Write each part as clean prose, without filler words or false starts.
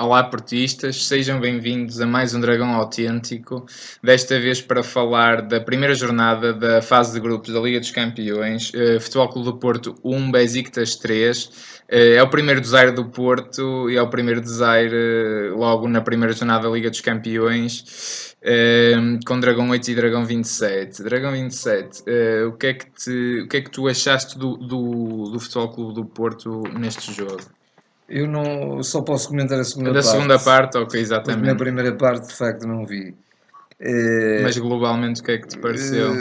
Olá, portistas, sejam bem-vindos a mais um Dragão Autêntico, desta vez para falar da primeira jornada da fase de grupos da Liga dos Campeões, Futebol Clube do Porto 1, Besiktas 3. É o primeiro desaire do Porto e é o primeiro desaire logo na primeira jornada da Liga dos Campeões, com Dragão 8 e Dragão 27. Dragão 27, o que é que tu achaste do Futebol Clube do Porto neste jogo? Eu não só posso comentar a segunda Da parte. segunda parte, ok, Porque na exatamente. primeira parte, de facto, não vi. Mas globalmente, o que é que te pareceu?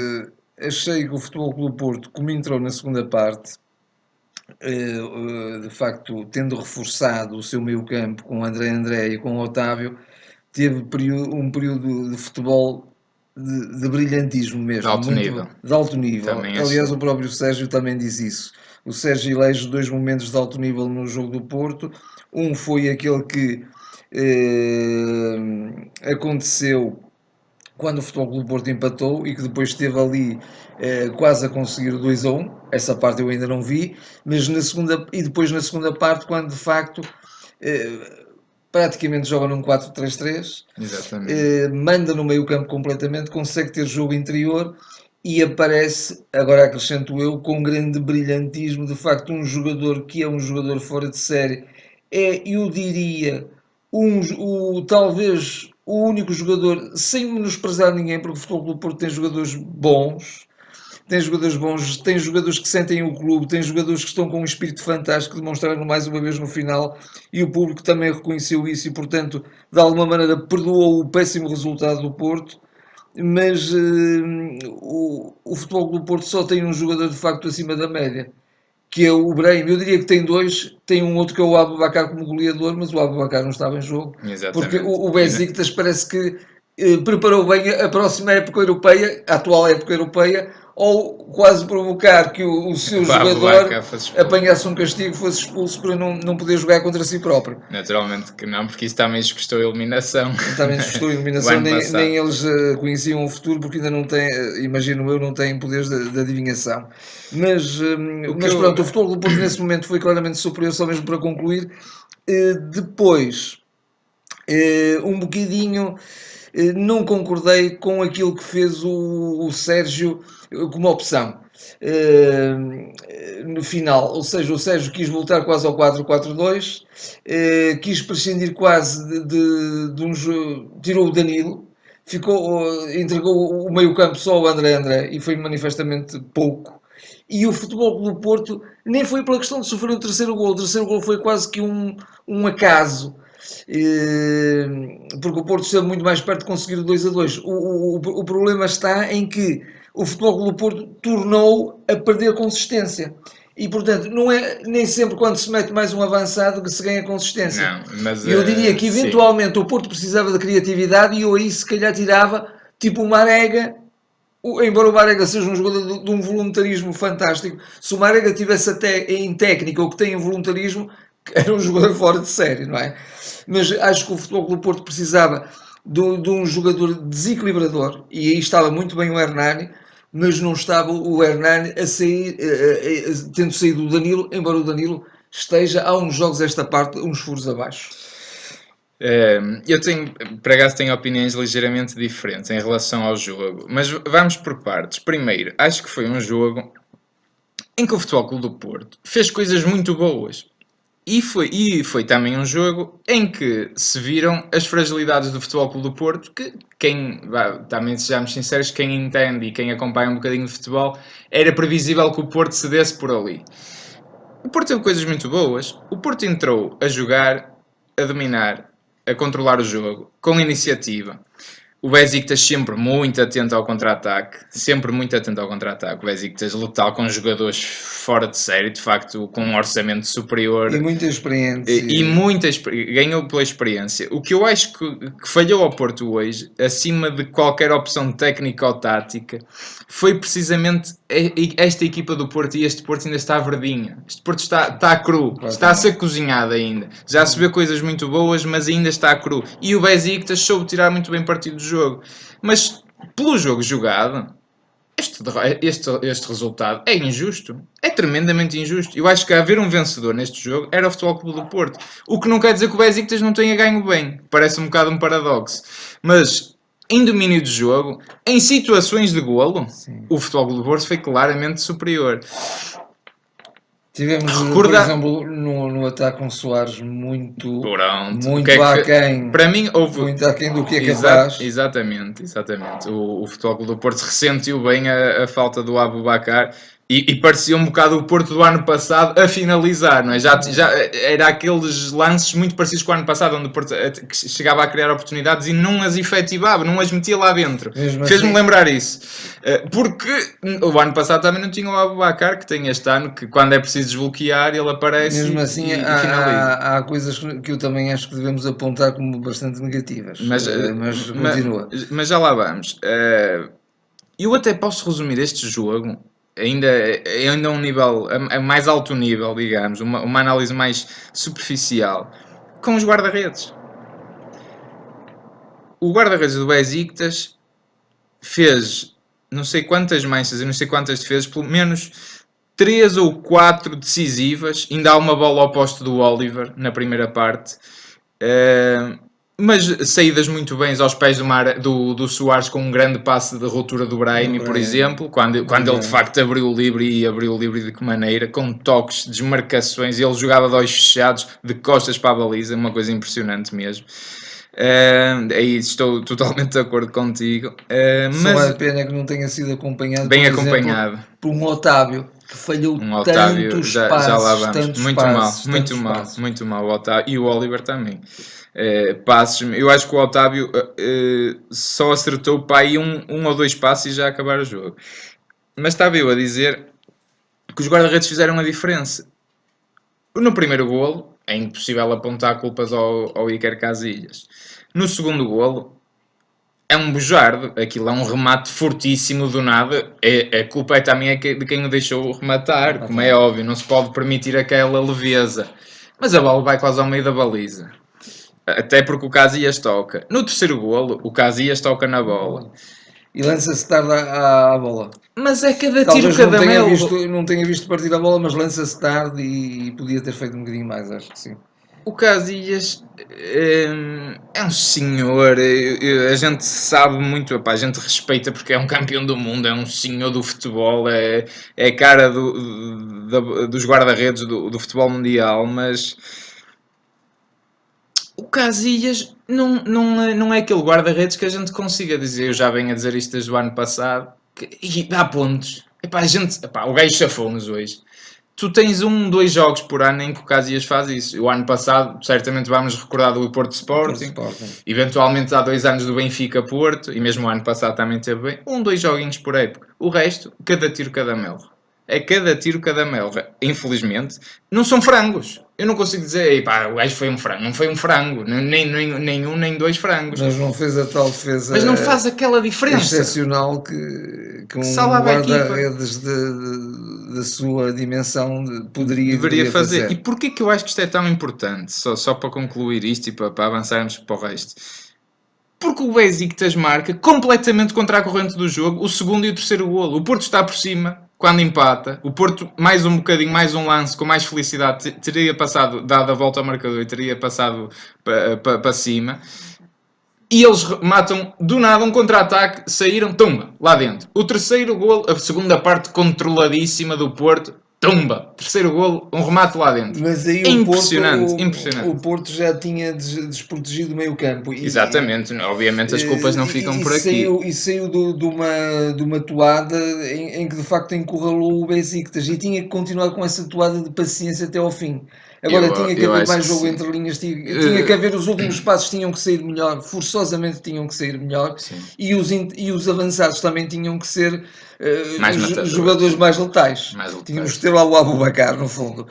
Achei que o Futebol Clube do Porto, como entrou na segunda parte, de facto, tendo reforçado o seu meio campo com André e com Otávio, teve um período de futebol de brilhantismo mesmo, De alto muito nível. de alto nível. Também Aliás, achei. o próprio Sérgio também diz isso. O Sérgio elege dois momentos de alto nível no jogo do Porto. Um foi aquele que aconteceu quando o Futebol Clube do Porto empatou e que depois esteve ali quase a conseguir o 2-1. Essa parte eu ainda não vi, mas depois na segunda parte, quando de facto praticamente joga num 4-3-3, Exatamente. manda no meio campo completamente, consegue ter jogo interior e aparece, agora acrescento eu, com grande brilhantismo, de facto um jogador que é um jogador fora de série, eu diria, talvez o único jogador, sem menosprezar ninguém, porque o Futebol Clube do Porto tem jogadores bons, tem jogadores que sentem o clube, tem jogadores que estão com um espírito fantástico, demonstraram mais uma vez no final, e o público também reconheceu isso e, portanto, de alguma maneira perdoou o péssimo resultado do Porto, mas o Futebol do Porto só tem um jogador de facto acima da média, que é o Brahim. Eu diria que tem dois, tem um outro que é o Aboubakar como goleador, mas o Aboubakar não estava em jogo, porque Exatamente. o Besiktas parece que preparou bem a próxima época europeia, a atual época europeia, ou quase provocar que o seu jogador apanhasse um castigo, fosse expulso para não poder jogar contra si próprio. Naturalmente que não, porque isso também lhes custou a eliminação. Também custou a eliminação, nem eles conheciam o futuro, porque ainda não têm, imagino eu, não têm poderes de adivinhação. Mas pronto, o Futebol do Porto nesse momento foi claramente superior, só mesmo para concluir. Depois, um bocadinho, não concordei com aquilo que fez o Sérgio como opção. No final, ou seja, o Sérgio quis voltar quase ao 4-4-2, quis prescindir quase de um jogo, tirou o Danilo, entregou o meio campo só ao André e foi manifestamente pouco. E o Futebol do Porto nem foi pela questão de sofrer o terceiro gol foi quase que um acaso, porque o Porto esteve muito mais perto de conseguir o 2-2. O problema está em que o Futebol do Porto tornou a perder consistência. E, portanto, não é nem sempre quando se mete mais um avançado que se ganha consistência. Não, mas E eu diria que, eventualmente, sim, o Porto precisava de criatividade e eu aí, se calhar, tirava, tipo, o Marega. Embora o Marega seja um jogador de um voluntarismo fantástico, se o Marega tivesse até em técnica o que tem em voluntarismo, era um jogador fora de série, não é? Mas acho que o Futebol do Porto precisava de um jogador desequilibrador, e aí estava muito bem o Hernani, mas não estava o Hernani a sair, tendo saído o Danilo, embora o Danilo esteja há uns jogos esta parte, uns furos abaixo. Eu por acaso tenho opiniões ligeiramente diferentes em relação ao jogo, mas vamos por partes. Primeiro, acho que foi um jogo em que o Futebol Clube do Porto fez coisas muito boas. E foi também um jogo em que se viram as fragilidades do Futebol Clube do Porto, que também sejamos sinceros, quem entende e quem acompanha um bocadinho de futebol, era previsível que o Porto cedesse por ali. O Porto teve coisas muito boas. O Porto entrou a jogar, a dominar, a controlar o jogo, com iniciativa. O Besiktas sempre muito atento ao contra-ataque, sempre muito atento ao contra-ataque. O Besiktas letal com jogadores fora de série, de facto, com um orçamento superior. E muita experiência. Ganhou pela experiência. O que eu acho que falhou ao Porto hoje, acima de qualquer opção técnica ou tática, foi precisamente esta equipa do Porto, e este Porto ainda está verdinho. Este Porto está cru, está a ser cozinhado ainda. Já se vê coisas muito boas, mas ainda está cru. E o Besiktas soube tirar muito bem partido do jogo. Mas pelo jogo jogado, este resultado é injusto. É tremendamente injusto. Eu acho que haver um vencedor neste jogo era o Futebol Clube do Porto. O que não quer dizer que o Besiktas não tenha ganho bem. Parece um bocado um paradoxo. Mas em domínio de jogo, em situações de golo, o Futebol Clube do Porto foi claramente superior. Tivemos, por exemplo, no ataque um Soares muito aquém. Para mim, houve muito aquém do que é capaz. Exatamente. O Futebol Clube do Porto ressentiu bem a falta do Aboubakar. E parecia um bocado o Porto do ano passado a finalizar, não é? Já era aqueles lances muito parecidos com o ano passado, onde o Porto chegava a criar oportunidades e não as efetivava, não as metia lá dentro. Fez-me lembrar isso. Porque o ano passado também não tinha o Aboubakar, que tem este ano, que quando é preciso desbloquear, ele aparece mesmo assim, e finaliza. Há coisas que eu também acho que devemos apontar como bastante negativas. Mas continua. Mas já lá vamos. Eu até posso resumir este jogo ainda a um nível, a mais alto nível, digamos, uma análise mais superficial, com os guarda-redes. O guarda-redes do Besiktas fez não sei quantas manchas e não sei quantas defesas, pelo menos 3 ou 4 decisivas. Ainda há uma bola ao posto do Oliver na primeira parte. Mas saídas muito bens aos pés do Soares, com um grande passe de ruptura do Brahimi, por exemplo, quando ele de facto abriu o livre, e abriu o livre de que maneira, com toques, desmarcações, ele jogava de olhos fechados, de costas para a baliza, uma coisa impressionante mesmo. Aí estou totalmente de acordo contigo. Só é pena que não tenha sido acompanhado, bem acompanhado por um Otávio, que falhou tantos passos. Já lá vamos. Muito mal o Otávio, e o Oliver também. Passos, eu acho que o Otávio só acertou para aí um ou dois passos e já acabar o jogo. Mas estava eu a dizer que os guarda-redes fizeram a diferença. No primeiro golo é impossível apontar culpas ao Iker Casillas. No segundo golo é um bujardo, aquilo é um remate fortíssimo do nada. A culpa também de quem o deixou rematar, como é óbvio, não se pode permitir aquela leveza. Mas a bola vai quase ao meio da baliza. Até porque o Casillas toca. No terceiro golo, o Casillas toca na bola. E lança-se tarde à bola. Mas é cada tiro, cada mel. Não tenha visto partir a bola, mas lança-se tarde e podia ter feito um bocadinho mais, acho que sim. O Casillas é um senhor, a gente sabe muito, a gente respeita porque é um campeão do mundo, é um senhor do futebol, é a cara dos guarda-redes do futebol mundial, mas o Casillas não é aquele guarda-redes que a gente consiga dizer, eu já venho a dizer isto desde o ano passado, e dá pontos. O gajo chafou-nos hoje. Tu tens 2 jogos por ano em que o Casillas faz isso. O ano passado, certamente vamos recordar do Porto Sporting. Eventualmente há 2 anos do Benfica Porto, e mesmo o ano passado também teve bem. 2 joguinhos por época. O resto, cada tiro, cada melra. É cada tiro, cada melra. Infelizmente, não são frangos. Eu não consigo dizer, o gajo foi um frango. Não foi um frango. Nem 1, nem 2 frangos. Mas não fez a tal defesa. Mas não faz aquela diferença. Excepcional que um guarda-redes da sua dimensão deveria fazer. E porquê que eu acho que isto é tão importante? Só para concluir isto e para avançarmos para o resto. Porque o Besiktas marca completamente contra a corrente do jogo o segundo e o terceiro golo. O Porto está por cima quando empata. O Porto, mais um bocadinho, mais um lance com mais felicidade, teria passado, dado a volta ao marcador, e teria passado para cima. E eles matam do nada um contra-ataque, saíram, tumba, lá dentro. O terceiro golo, a segunda parte controladíssima do Porto, tumba. Terceiro golo, um remate lá dentro. Mas aí impressionante. O Porto já tinha desprotegido o meio campo. Exatamente, obviamente as culpas não ficam por aqui. E saiu de uma toada em que de facto encurralou o Besiktas e tinha que continuar com essa toada de paciência até ao fim. Agora tinha que haver mais jogo entre linhas, tinha que haver os últimos passos, tinham que sair melhor, forçosamente tinham que sair melhor, e os avançados também tinham que ser jogadores mais letais. Tínhamos de ter lá o Aboubakar, no fundo.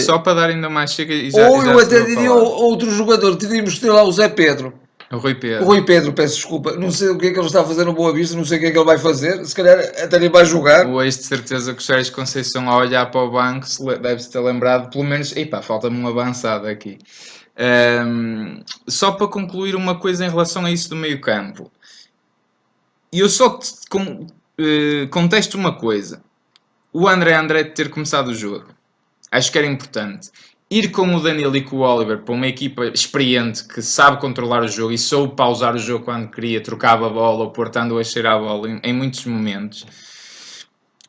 Só para dar ainda mais chega. Ou eu até diria outro jogador, teríamos de ter lá o Zé Pedro. O Rui Pedro, peço desculpa. Não sei o que é que ele está a fazer no Boa Vista, não sei o que é que ele vai fazer. Se calhar até nem vai jogar. Hoje de certeza que o Sérgio Conceição, a olhar para o banco, deve-se ter lembrado, pelo menos, falta-me um avançado aqui. Só para concluir uma coisa em relação a isso do meio campo. E eu só contesto uma coisa. o André ter começado o jogo. Acho que era importante. Ir com o Danilo e com o Oliver para uma equipa experiente que sabe controlar o jogo e soube pausar o jogo quando queria, trocava a bola ou portando a cheirar a bola em muitos momentos.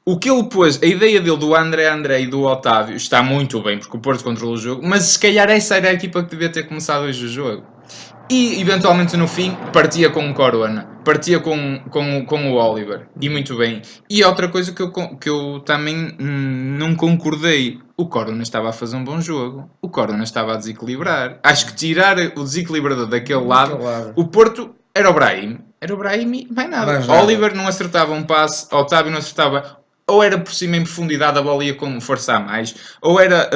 O que ele pôs, a ideia dele do André e do Otávio está muito bem, porque o Porto controla o jogo, mas se calhar essa era a equipa que devia ter começado hoje o jogo. E eventualmente no fim partia com o Corona, partia com o Oliver, e muito bem. E outra coisa que eu também não concordei: o Corona estava a fazer um bom jogo, o Corona estava a desequilibrar. Acho que tirar o desequilibrador daquele lado, o Porto era o Brahim e mais nada. Oliver não acertava um passe, Otávio não acertava. Ou era por cima em profundidade, a bola ia com força a mais, ou era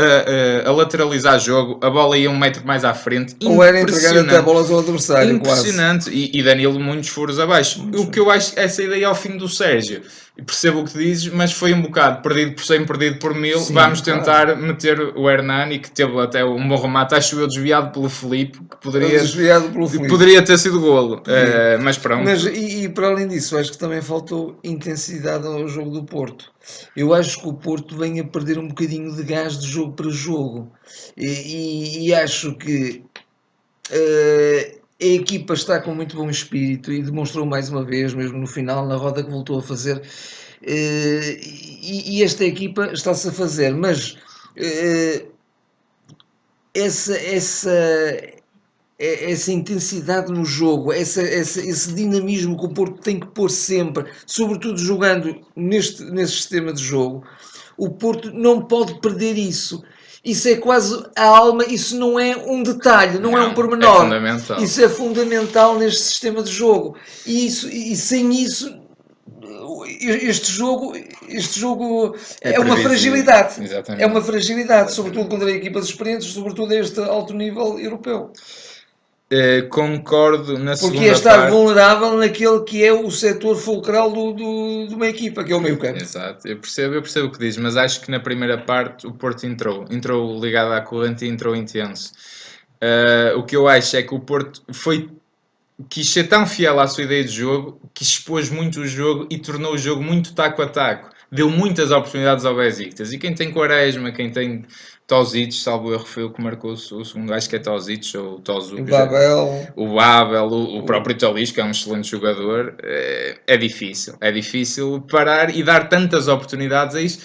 a lateralizar jogo, a bola ia um metro mais à frente. Ou era entregar até bolas ao adversário. Impressionante. Quase. E Danilo muitos furos abaixo. O que eu acho, essa ideia ao fim do Sérgio, percebo o que dizes, mas foi um bocado perdido por 100, perdido por 1000. Sim, vamos tentar meter o Hernani, que teve até um bom remate, acho eu, desviado pelo Filipe, que poderia ter sido golo. Mas pronto. Mas, e para além disso, acho que também faltou intensidade ao jogo do Porto. Eu acho que o Porto vem a perder um bocadinho de gás de jogo para jogo. E acho que a equipa está com muito bom espírito e demonstrou mais uma vez, mesmo no final, na roda que voltou a fazer. E esta equipa está-se a fazer, mas essa intensidade no jogo, esse dinamismo que o Porto tem que pôr sempre, sobretudo jogando nesse sistema de jogo, o Porto não pode perder isso. Isso é quase a alma, isso não é um detalhe, não é um pormenor. É fundamental. Isso é fundamental neste sistema de jogo. E sem isso, este jogo é uma fragilidade. Exatamente. É uma fragilidade, sobretudo contra equipas experientes, sobretudo a este alto nível europeu. Concordo na segunda parte. Porque é estar vulnerável naquele que é o setor fulcral de uma equipa, que é o meio campo. Exato, eu percebo o que dizes, mas acho que na primeira parte o Porto entrou ligado à corrente e entrou intenso. O que eu acho é que o Porto quis ser tão fiel à sua ideia de jogo, que expôs muito o jogo e tornou o jogo muito taco a taco. Deu muitas oportunidades ao Besiktas. E quem tem Quaresma, quem tem Tosic, salvo erro, foi o que marcou o segundo, acho que é Tosic ou Tozu. O Babel, o próprio Tolisso, que é um excelente jogador. É difícil parar e dar tantas oportunidades a isso.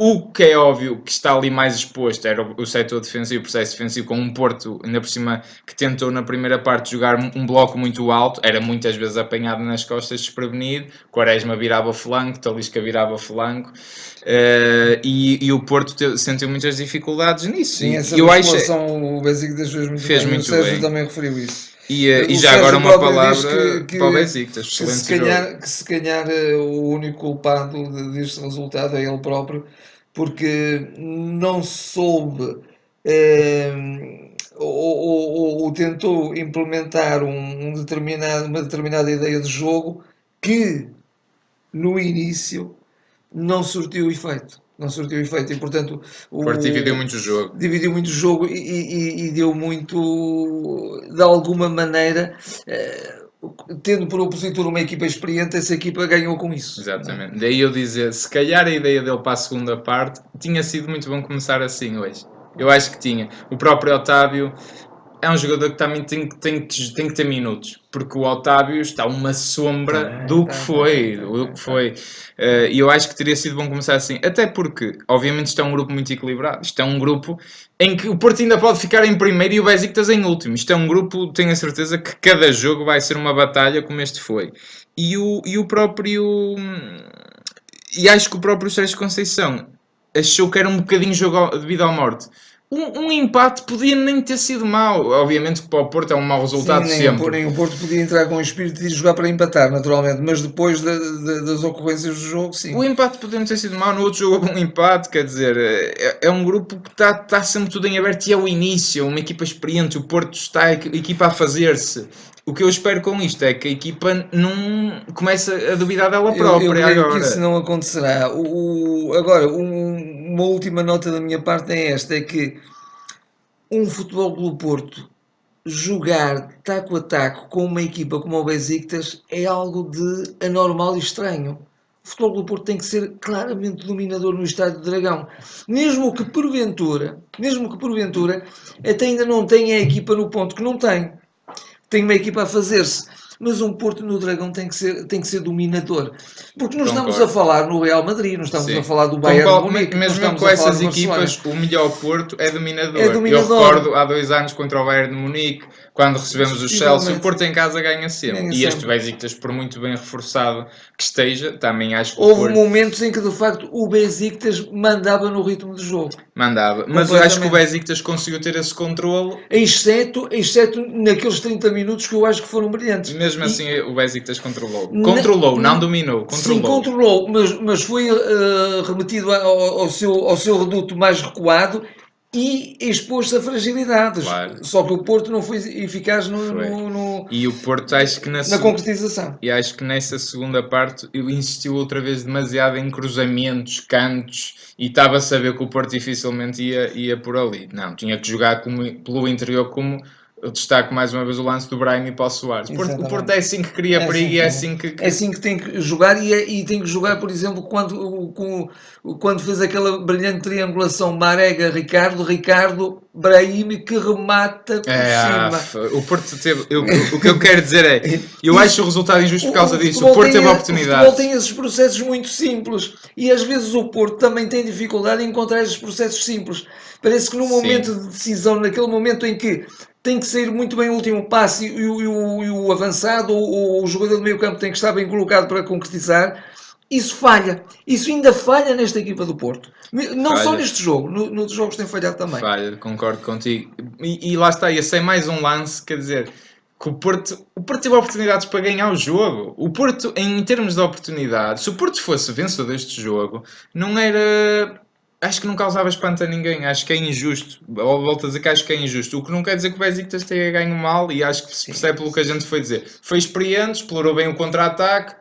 O que é óbvio que está ali mais exposto era o setor defensivo, o processo defensivo, com um Porto, ainda por cima, que tentou na primeira parte jogar um bloco muito alto, era muitas vezes apanhado nas costas, desprevenido. Quaresma virava flanco, Talisca virava flanco, e o Porto sentiu muitas dificuldades nisso. Sim, essa musculação o Besiktas fez muito bem. O Sérgio também referiu isso. E já agora uma palavra para o Besiktas, que se calhar o único culpado deste resultado é ele próprio, porque não soube ou tentou implementar uma determinada ideia de jogo que no início não surtiu efeito. E portanto o Porto dividiu muito o jogo e deu muito, de alguma maneira, tendo por opositor uma equipa experiente, essa equipa ganhou com isso. Exatamente. Daí eu dizer, se calhar a ideia dele para a segunda parte tinha sido muito bom começar assim hoje. Eu acho que tinha. O próprio Otávio é um jogador que também tem que ter minutos, porque o Otávio está uma sombra do que foi. E eu acho que teria sido bom começar assim, até porque, obviamente, isto é um grupo muito equilibrado. Isto é um grupo em que o Porto ainda pode ficar em primeiro e o Besiktas em último. Isto é um grupo, tenho a certeza, que cada jogo vai ser uma batalha como este foi. E o próprio... E acho que o próprio Sérgio Conceição achou que era um bocadinho jogo de vida ou morte. Um empate podia nem ter sido mau. Obviamente que para o Porto é um mau resultado. Sim, sempre. Nem o Porto podia entrar com o espírito de jogar para empatar, naturalmente, mas depois das ocorrências do jogo, sim. O empate podia não ter sido mau, no outro jogo houve um empate, quer dizer, é um grupo que está sempre tudo em aberto e é o início, uma equipa experiente, o Porto está a equipa a fazer-se. O que eu espero com isto é que a equipa não comece a duvidar dela própria. Eu creio que isso não acontecerá. Agora, uma última nota da minha parte é esta, é que um Futebol Clube Porto jogar taco a taco com uma equipa como o Besiktas é algo de anormal e estranho. Futebol do Porto tem que ser claramente dominador no Estádio do Dragão. Mesmo que porventura, até ainda não tenha a equipa no ponto que não tem. Tem uma equipa a fazer-se. Mas um Porto no Dragão tem que ser dominador. Porque não estamos a Concordo. falar no Real Madrid, não estamos Sim. a falar do Bayern de Concordo, Munique, não mesmo estamos com a falar essas do Barcelona. equipas, o melhor Porto é dominador. É dominador. Eu recordo há 2 anos contra o Bayern de Munique, quando recebemos o Chelsea, o Possivelmente. Porto em casa ganha sempre. Ganha E este sempre. Besiktas, por muito bem reforçado que esteja, também acho que o Houve Porto momentos em que de facto o Besiktas mandava no ritmo do jogo. mandava. Mas eu acho que o Completamente. Besiktas conseguiu ter esse controle. Exceto naqueles 30 minutos que eu acho que foram brilhantes. Mesmo E assim, o Besiktas controlou. na- Controlou, não dominou. Sim, Controlou. controlou, mas foi remetido ao seu reduto mais recuado e expôs-se a fragilidades. Claro. Só que o Porto não foi eficaz Foi. E o Porto, acho que na concretização. E acho que nessa segunda parte ele insistiu outra vez demasiado em cruzamentos, cantos, e estava a saber que o Porto dificilmente ia por ali. Não, tinha que jogar pelo interior, como eu destaco mais uma vez o lance do Brahim para o Soares. O Porto é assim que cria perigo e é assim que... É assim que tem que jogar e tem que jogar, por exemplo, quando fez aquela brilhante triangulação Marega-Ricardo, Brahim que remata por cima. O Porto teve... o que eu quero dizer é... Eu acho o resultado injusto por causa disso. O Porto teve a oportunidade. O futebol tem esses processos muito simples e às vezes o Porto também tem dificuldade em encontrar esses processos simples. Parece que no momento de decisão, naquele momento em que tem que sair muito bem o último passe e o avançado ou o jogador do meio campo tem que estar bem colocado para concretizar. Isso falha. Isso ainda falha nesta equipa do Porto. Não só neste jogo, nos jogos tem falhado também. Falha, concordo contigo. E lá está, esse é mais um lance, quer dizer, que o Porto teve oportunidades para ganhar o jogo. O Porto, em termos de oportunidades, se o Porto fosse vencedor deste jogo, não era... Acho que não causava espanto a ninguém, acho que é injusto. Ou volto a dizer que acho que é injusto. O que não quer dizer que o Besiktas tenha ganho mal, e acho que se percebe pelo que a gente foi dizer. Foi experiente, explorou bem o contra-ataque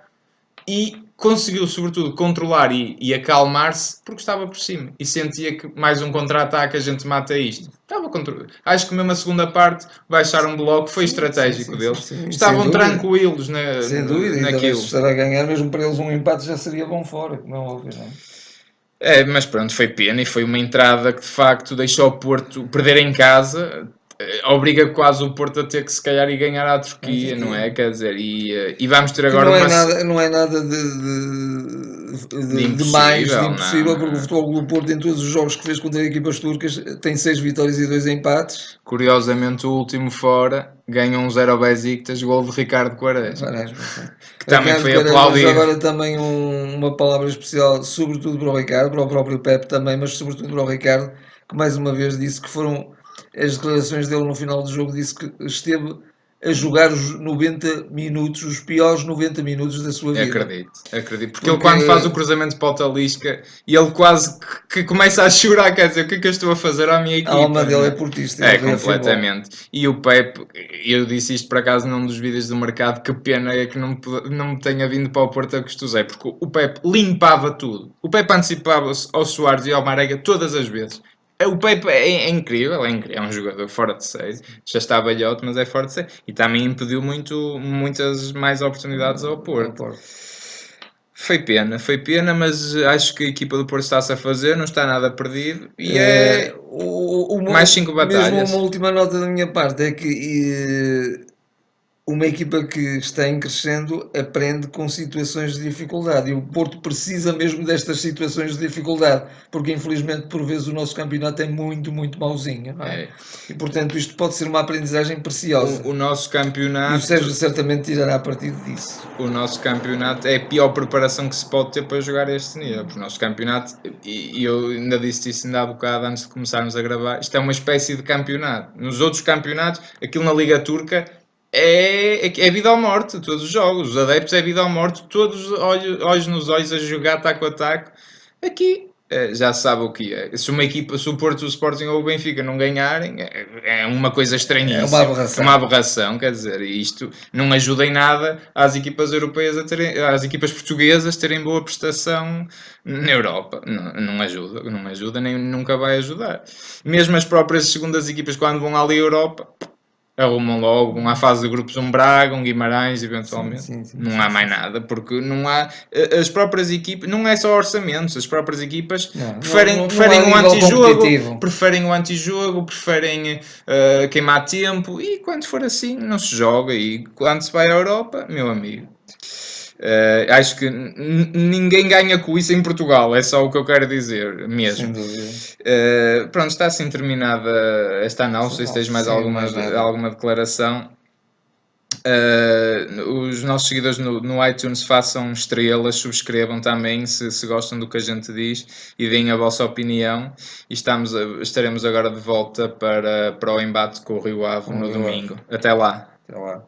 e conseguiu, sobretudo, controlar e acalmar-se porque estava por cima. E sentia que mais um contra-ataque a gente mata isto. Estava controlado. Acho que mesmo a segunda parte, baixar um bloco foi estratégico deles. Estavam tranquilos sem dúvida, naquilo. Estar a ganhar, mesmo para eles um empate já seria bom fora, como é óbvio, não é? Mas pronto, foi pena e foi uma entrada que de facto deixou o Porto perder em casa, obriga quase o Porto a ter que se calhar ir ganhar à Turquia, não é? Quer dizer, e vamos ter agora não é nada de mais, de impossível, porque o Futebol do Porto em todos os jogos que fez contra equipas turcas tem 6 vitórias e 2 empates. Curiosamente o último fora ganhou 1-0 ao Besiktas, gol de Ricardo Quaresma. Que também foi aplaudido. Agora também uma palavra especial, sobretudo para o Ricardo, para o próprio Pepe também, mas sobretudo para o Ricardo, que mais uma vez disse que foram as declarações dele no final do jogo, disse que esteve a jogar os 90 minutos, os piores 90 minutos da sua vida. Acredito. Porque ele quando faz o cruzamento para o Talisca, e ele quase que começa a chorar, quer dizer, o que é que eu estou a fazer à minha equipa? A alma dele é portista. Completamente. E o Pepe, eu disse isto por acaso num dos vídeos do mercado, que pena é que não me tenha vindo para o Porto a Augusto José, porque o Pepe limpava tudo. O Pepe antecipava-se ao Soares e ao Marega todas as vezes. O Pepe é incrível, é um jogador fora de série, já está velhote, mas é fora de série. E também impediu muitas mais oportunidades ao Porto. Foi pena, mas acho que a equipa do Porto está-se a fazer, não está nada perdido. E mais 5 batalhas. Mesmo uma última nota da minha parte é que uma equipa que está em crescendo aprende com situações de dificuldade e o Porto precisa mesmo destas situações de dificuldade, porque infelizmente por vezes o nosso campeonato é muito, muito mauzinho, não é? E portanto isto pode ser uma aprendizagem preciosa. O nosso campeonato... E o Sérgio certamente tirará partido disso. O nosso campeonato é a pior preparação que se pode ter para jogar este nível, porque o nosso campeonato, e eu ainda disse isso ainda há bocado antes de começarmos a gravar, isto é uma espécie de campeonato. Nos outros campeonatos, aquilo na Liga Turca, é vida ou morte, todos os jogos. Os adeptos é vida ou morte, todos olhos nos olhos a jogar taco a taco. Aqui já se sabe o que é. Se uma equipa, se o Porto, o Sporting ou o Benfica não ganharem, é uma coisa estranhíssima. É uma aberração, quer dizer, isto não ajuda em nada às equipas europeias às equipas portuguesas terem boa prestação na Europa. Não ajuda, nem nunca vai ajudar. Mesmo as próprias segundas equipas, quando vão ali à Europa, arrumam logo à fase de grupos um Braga, um Guimarães, eventualmente. Sim, sim, Não sim, há sim, mais sim. nada, porque não há as próprias equipas, não é só orçamentos, as próprias equipas Não, preferem, não há preferem o nível competitivo. antijogo, preferem queimar tempo e quando for assim não se joga e quando se vai à Europa, meu amigo. Acho que ninguém ganha com isso em Portugal, é só o que eu quero dizer Sem mesmo. dúvida. Pronto, está assim terminada esta análise. Se tens mais Sem mais nada. alguma declaração. Os nossos seguidores no iTunes façam estrelas, subscrevam também se gostam do que a gente diz e deem a vossa opinião. E estaremos agora de volta para o embate com o Rio Ave Com o no Rio Ave. domingo. Até lá. Até lá.